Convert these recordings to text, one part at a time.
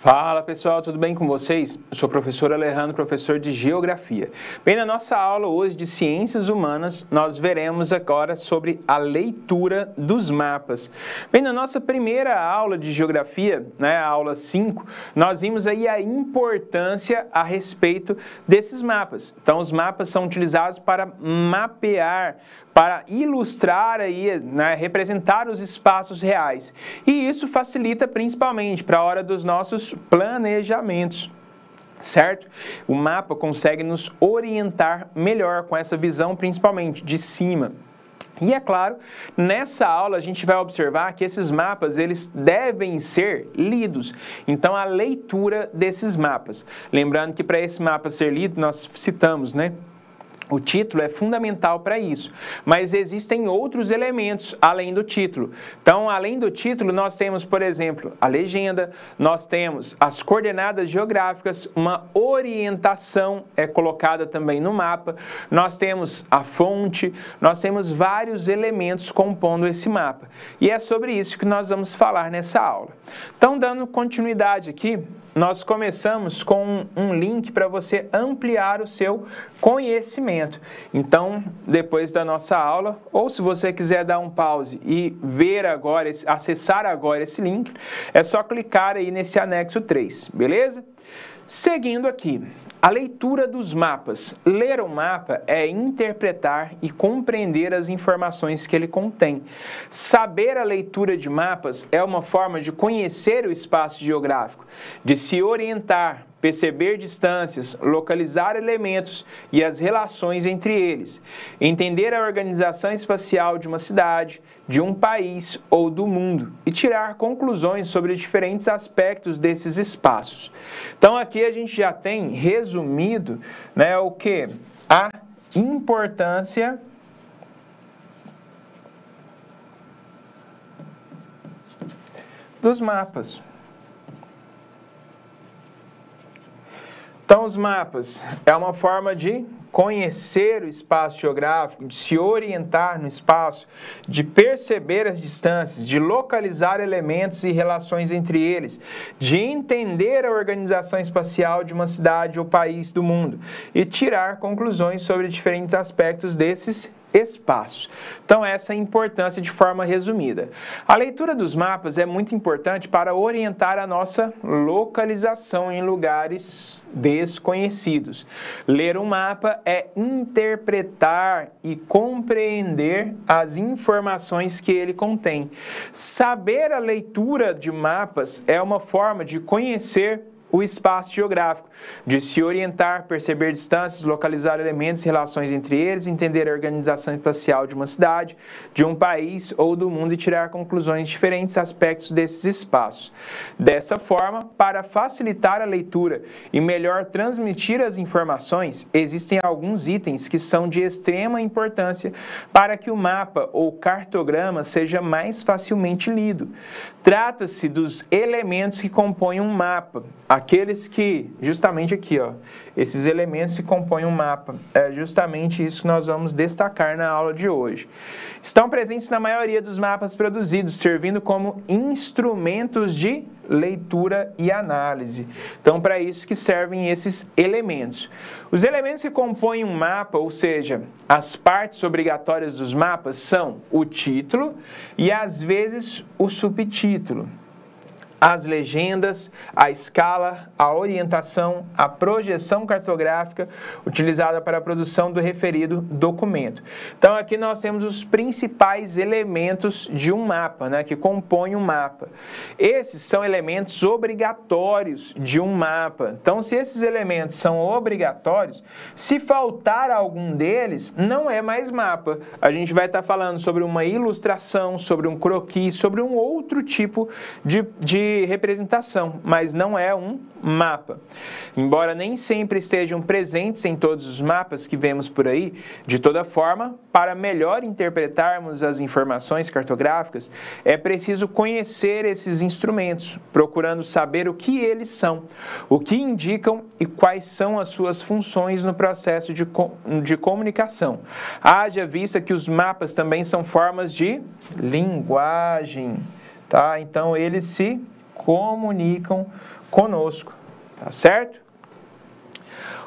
Fala pessoal, tudo bem com vocês? Eu sou o professor Alejandro, professor de Geografia. Bem, na nossa aula hoje de Ciências Humanas, nós veremos agora sobre a leitura dos mapas. Bem, na nossa primeira aula de Geografia, a aula 5, nós vimos aí a importância a respeito desses mapas. Então, os mapas são utilizados para mapear, para ilustrar aí, representar os espaços reais. E isso facilita principalmente para a hora dos nossos planejamentos, certo? O mapa consegue nos orientar melhor com essa visão, principalmente de cima. E é claro, nessa aula a gente vai observar que esses mapas, eles devem ser lidos. Então, a leitura desses mapas. Lembrando que para esse mapa ser lido, nós citamos, o título é fundamental para isso, mas existem outros elementos além do título. Então, além do título, nós temos, por exemplo, a legenda, nós temos as coordenadas geográficas, uma orientação é colocada também no mapa, nós temos a fonte, nós temos vários elementos compondo esse mapa. E é sobre isso que nós vamos falar nessa aula. Então, dando continuidade aqui, nós começamos com um link para você ampliar o seu conhecimento. Então, depois da nossa aula, ou se você quiser dar um pause e ver agora, acessar agora esse link, é só clicar aí nesse anexo 3, beleza? Seguindo aqui, a leitura dos mapas. Ler um mapa é interpretar e compreender as informações que ele contém. Saber a leitura de mapas é uma forma de conhecer o espaço geográfico, de se orientar, perceber distâncias, localizar elementos e as relações entre eles, entender a organização espacial de uma cidade, de um país ou do mundo e tirar conclusões sobre diferentes aspectos desses espaços. Então aqui a gente já tem resumido, o que? A importância dos mapas. Então, os mapas é uma forma de conhecer o espaço geográfico, de se orientar no espaço, de perceber as distâncias, de localizar elementos e relações entre eles, de entender a organização espacial de uma cidade ou país do mundo e tirar conclusões sobre diferentes aspectos desses espaços. Então, essa é a importância de forma resumida. A leitura dos mapas é muito importante para orientar a nossa localização em lugares desconhecidos. Ler um mapa é interpretar e compreender as informações que ele contém. Saber a leitura de mapas é uma forma de conhecer o espaço geográfico, de se orientar, perceber distâncias, localizar elementos e relações entre eles, entender a organização espacial de uma cidade, de um país ou do mundo e tirar conclusões de diferentes aspectos desses espaços. Dessa forma, para facilitar a leitura e melhor transmitir as informações, existem alguns itens que são de extrema importância para que o mapa ou cartograma seja mais facilmente lido. Trata-se dos elementos que compõem um mapa, aqueles que, justamente aqui, esses elementos que compõem um mapa, é justamente isso que nós vamos destacar na aula de hoje. Estão presentes na maioria dos mapas produzidos, servindo como instrumentos de leitura e análise. Então, para isso que servem esses elementos. Os elementos que compõem um mapa, ou seja, as partes obrigatórias dos mapas, são o título e, às vezes, o subtítulo. As legendas, a escala, a orientação, a projeção cartográfica utilizada para a produção do referido documento. Então, aqui nós temos os principais elementos de um mapa, que compõem um mapa. Esses são elementos obrigatórios de um mapa. Então, se esses elementos são obrigatórios, se faltar algum deles, não é mais mapa. A gente vai estar falando sobre uma ilustração, sobre um croquis, sobre um outro tipo de representação, mas não é um mapa. Embora nem sempre estejam presentes em todos os mapas que vemos por aí, de toda forma, para melhor interpretarmos as informações cartográficas, é preciso conhecer esses instrumentos, procurando saber o que eles são, o que indicam e quais são as suas funções no processo de comunicação. Haja vista que os mapas também são formas de linguagem, tá? Então, eles se comunicam conosco, tá certo?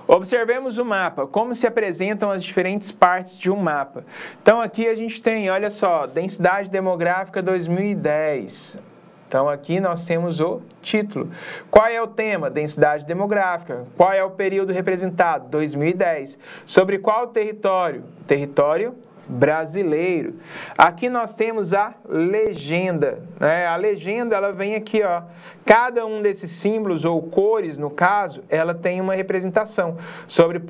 Observemos o mapa, como se apresentam as diferentes partes de um mapa. Então aqui a gente tem, olha só, densidade demográfica 2010. Então aqui nós temos o título. Qual é o tema? Densidade demográfica. Qual é o período representado? 2010. Sobre qual território? Território brasileiro. Aqui nós temos a legenda, né? A legenda, ela vem aqui, ó. Cada um desses símbolos ou cores, no caso, ela tem uma representação sobre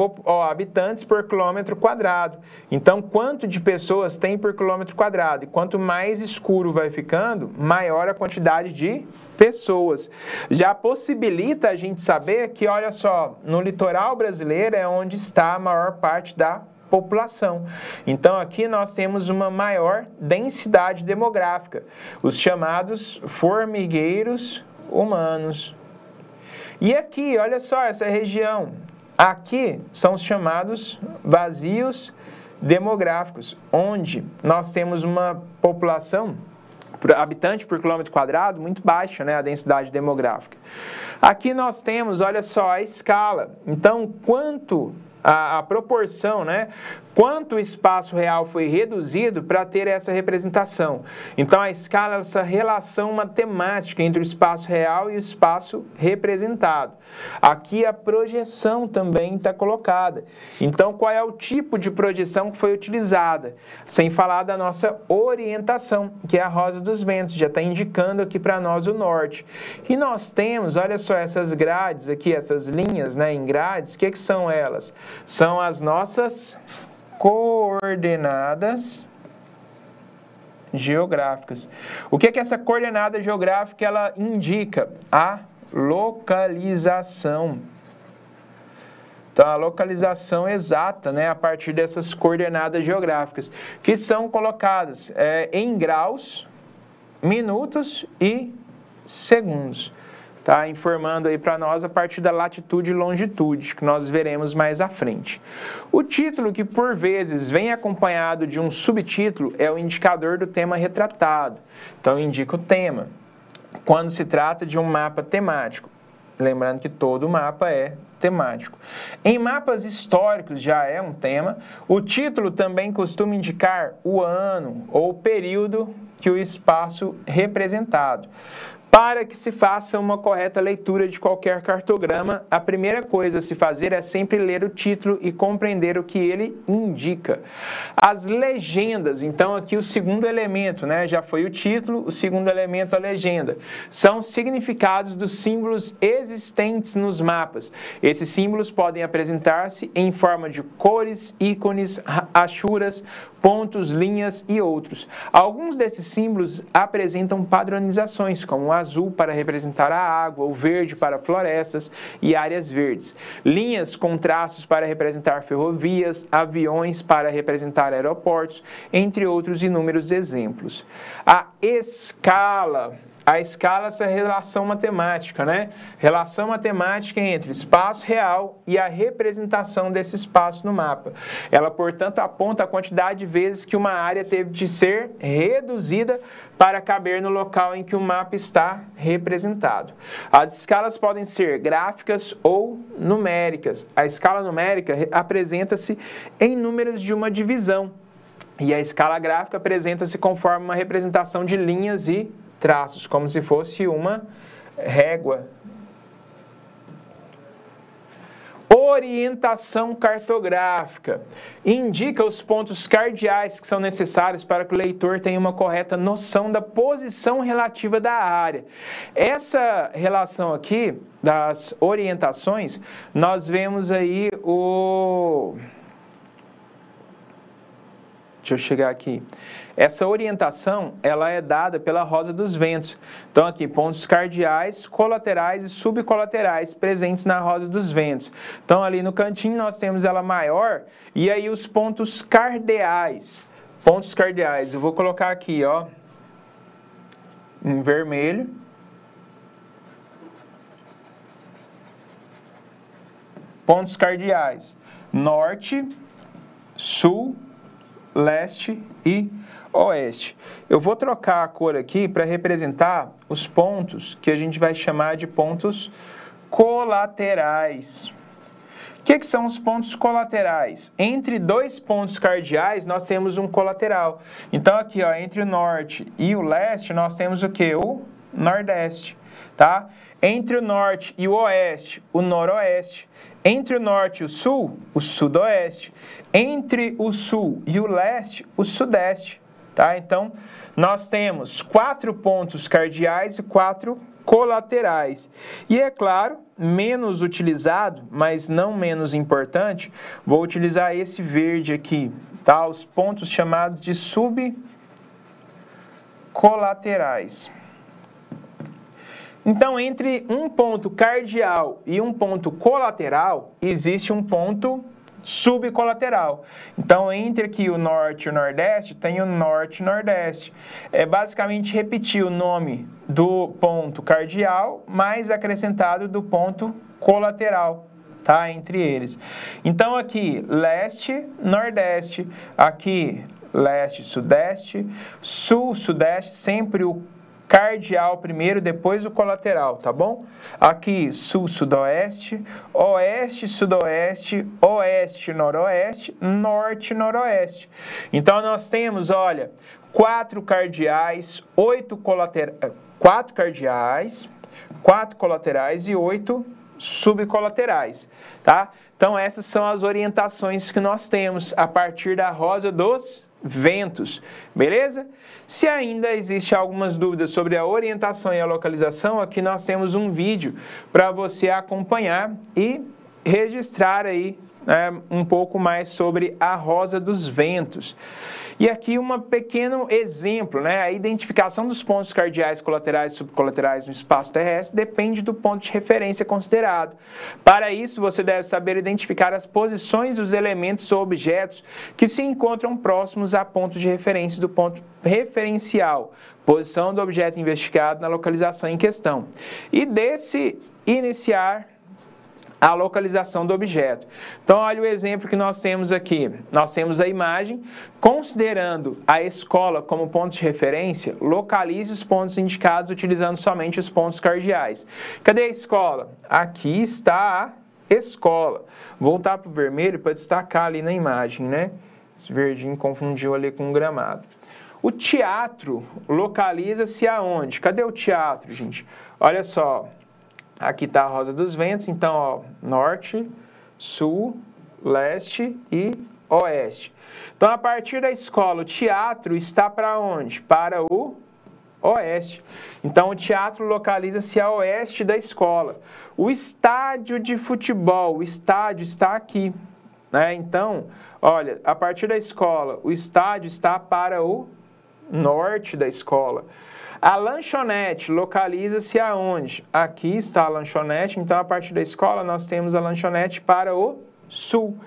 habitantes por quilômetro quadrado. Então, quanto de pessoas tem por quilômetro quadrado? E quanto mais escuro vai ficando, maior a quantidade de pessoas. Já possibilita a gente saber que, olha só, no litoral brasileiro é onde está a maior parte da população. Então, aqui nós temos uma maior densidade demográfica, os chamados formigueiros humanos. E aqui, olha só, essa região, aqui são os chamados vazios demográficos, onde nós temos uma população, habitante por quilômetro quadrado, muito baixa, né, a densidade demográfica. Aqui nós temos, olha só, a escala. Então, quanto a proporção, né? Quanto o espaço real foi reduzido para ter essa representação. Então, a escala é essa relação matemática entre o espaço real e o espaço representado. Aqui a projeção também está colocada. Então, qual é o tipo de projeção que foi utilizada? Sem falar da nossa orientação, que é a rosa dos ventos, já está indicando aqui para nós o norte. E nós temos, olha só, essas grades aqui, essas linhas, né, em grades, o que são elas? São as nossas coordenadas geográficas. O que essa coordenada geográfica ela indica? A localização. Então, a localização exata, né, a partir dessas coordenadas geográficas, que são colocadas em graus, minutos e segundos. Tá informando aí para nós a partir da latitude e longitude, que nós veremos mais à frente. O título, que por vezes vem acompanhado de um subtítulo, é o indicador do tema retratado. Então, indica o tema, quando se trata de um mapa temático. Lembrando que todo mapa é temático. Em mapas históricos já é um tema. O título também costuma indicar o ano ou o período que o espaço representado. Para que se faça uma correta leitura de qualquer cartograma, a primeira coisa a se fazer é sempre ler o título e compreender o que ele indica. As legendas, então aqui o segundo elemento, né? Já foi o título, o segundo elemento a legenda. São significados dos símbolos existentes nos mapas. Esses símbolos podem apresentar-se em forma de cores, ícones, rachuras, pontos, linhas e outros. Alguns desses símbolos apresentam padronizações, como o azul para representar a água, o verde para florestas e áreas verdes. Linhas com traços para representar ferrovias, aviões para representar aeroportos, entre outros inúmeros exemplos. A escala essa relação matemática, né? Relação matemática entre espaço real e a representação desse espaço no mapa. Ela, portanto, aponta a quantidade de vezes que uma área teve de ser reduzida para caber no local em que o mapa está representado. As escalas podem ser gráficas ou numéricas. A escala numérica apresenta-se em números de uma divisão e a escala gráfica apresenta-se conforme uma representação de linhas e traços, como se fosse uma régua. Orientação cartográfica indica os pontos cardeais que são necessários para que o leitor tenha uma correta noção da posição relativa da área. Essa relação aqui das orientações, nós vemos aí o... Deixa eu chegar aqui. Essa orientação, ela é dada pela rosa dos ventos. Então, aqui, pontos cardeais, colaterais e subcolaterais presentes na rosa dos ventos. Então, ali no cantinho, nós temos ela maior e aí os pontos cardeais. Pontos cardeais, eu vou colocar aqui, ó, em vermelho. Pontos cardeais. Norte, sul, leste e oeste. Eu vou trocar a cor aqui para representar os pontos que a gente vai chamar de pontos colaterais. O que são os pontos colaterais? Entre dois pontos cardeais, nós temos um colateral. Então, aqui, ó, entre o norte e o leste, nós temos o quê? O nordeste, tá? Entre o norte e o oeste, o noroeste. Entre o norte e o sudoeste. Entre o sul e o leste, o sudeste, tá? Então, nós temos 4 pontos cardeais e 4 colaterais. E é claro, menos utilizado, mas não menos importante, vou utilizar esse verde aqui, tá? Os pontos chamados de subcolaterais. Então, entre um ponto cardeal e um ponto colateral, existe um ponto subcolateral. Então, entre aqui o norte e o nordeste, tem o norte e nordeste. É basicamente repetir o nome do ponto cardeal, mais acrescentado do ponto colateral, tá? Entre eles. Então, aqui, leste, nordeste. Aqui, leste, sudeste. Sul, sudeste, sempre o cardeal primeiro, depois o colateral, tá bom? Aqui, sul, sudoeste, oeste, sudoeste, oeste, noroeste, norte, noroeste. Então, nós temos, olha, 4 cardeais, 4 cardeais, 4 colaterais e 8 subcolaterais, tá? Então, essas são as orientações que nós temos a partir da rosa dos ventos, beleza? Se ainda existe algumas dúvidas sobre a orientação e a localização, aqui nós temos um vídeo para você acompanhar e registrar aí um pouco mais sobre a rosa dos ventos. E aqui um pequeno exemplo, a identificação dos pontos cardeais, colaterais e subcolaterais no espaço terrestre depende do ponto de referência considerado. Para isso, você deve saber identificar as posições dos elementos ou objetos que se encontram próximos a pontos de referência do ponto referencial, posição do objeto investigado na localização em questão. E desse iniciar a localização do objeto. Então, olha o exemplo que nós temos aqui. Nós temos a imagem, considerando a escola como ponto de referência, localize os pontos indicados utilizando somente os pontos cardeais. Cadê a escola? Aqui está a escola. Vou voltar para o vermelho para destacar ali na imagem, né? Esse verdinho confundiu ali com o gramado. O teatro localiza-se aonde? Cadê o teatro, gente? Olha só. Aqui está a rosa dos ventos, então, ó, norte, sul, leste e oeste. Então, a partir da escola, o teatro está para onde? Para o oeste. Então, o teatro localiza-se a oeste da escola. O estádio de futebol, o estádio está aqui, né? Então, olha, a partir da escola, o estádio está para o norte da escola. A lanchonete localiza-se aonde? Aqui está a lanchonete, então a partir da escola nós temos a lanchonete para o sul.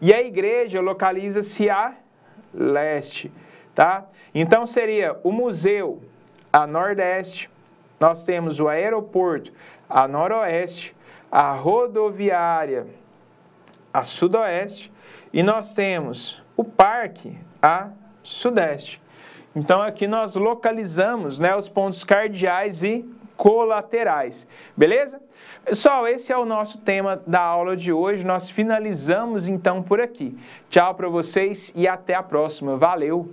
E a igreja localiza-se a leste, tá? Então seria o museu a nordeste, nós temos o aeroporto a noroeste, a rodoviária a sudoeste e nós temos o parque a sudeste. Então, aqui nós localizamos os pontos cardeais e colaterais, beleza? Pessoal, esse é o nosso tema da aula de hoje. Nós finalizamos, então, por aqui. Tchau para vocês e até a próxima. Valeu!